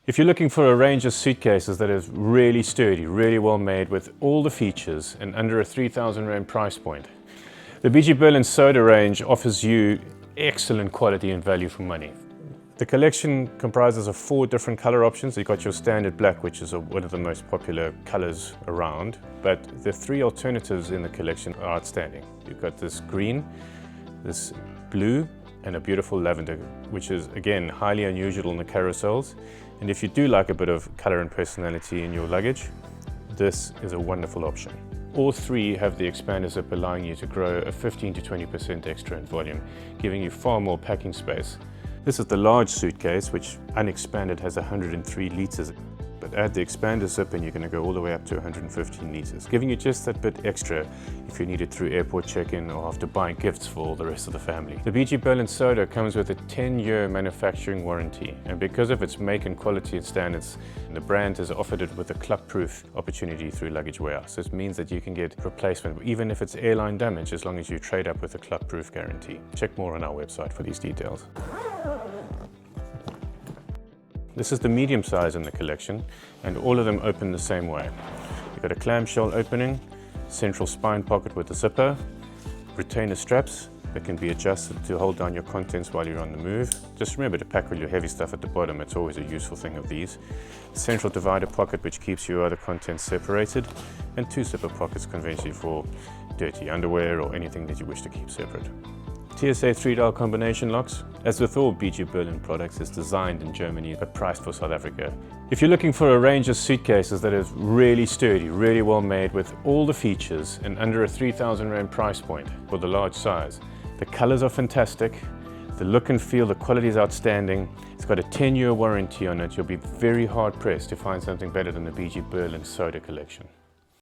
If you're looking for a range of suitcases that is really sturdy, really well made with all the features and under a 3,000 Rand price point, the BG Berlin Soda range offers you excellent quality and value for money. The collection comprises of 4 different color options. You've got your standard black, which is one of the most popular colors around, but the 3 alternatives in the collection are outstanding. You've got this green, this blue, and a beautiful lavender, which is again highly unusual in the carousels. And if you do like a bit of color and personality in your luggage, this is a wonderful option. All 3 have the expander zip, allowing you to grow a 15 to 20% extra in volume, giving you far more packing space. This is the large suitcase, which unexpanded has 103 liters. But add the expander zip and you're going to go all the way up to 115 liters, giving you just that bit extra if you need it through airport check-in or after buying gifts for all the rest of the family. The BG Berlin Soda comes with a 10-year manufacturing warranty, and because of its make and quality and standards, the brand has offered it with a KlapProof opportunity through Luggage Warehouse. This means that you can get replacement even if it's airline damage, as long as you trade up with a KlapProof guarantee. Check more on our website for these details. This is the medium size in the collection, and all of them open the same way. You've got a clamshell opening, central spine pocket with a zipper, retainer straps that can be adjusted to hold down your contents while you're on the move. Just remember to pack all your heavy stuff at the bottom. It's always a useful thing of these. Central divider pocket, which keeps your other contents separated, and 2 zipper pockets conventionally for dirty underwear or anything that you wish to keep separate. TSA 3-dial combination locks. As with all BG Berlin products, is designed in Germany but priced for South Africa. If you're looking for a range of suitcases that is really sturdy, really well made with all the features and under a 3,000 Rand price point for the large size, the colors are fantastic, the look and feel, the quality is outstanding. It's got a 10-year warranty on it. You'll be very hard pressed to find something better than the BG Berlin Soda collection.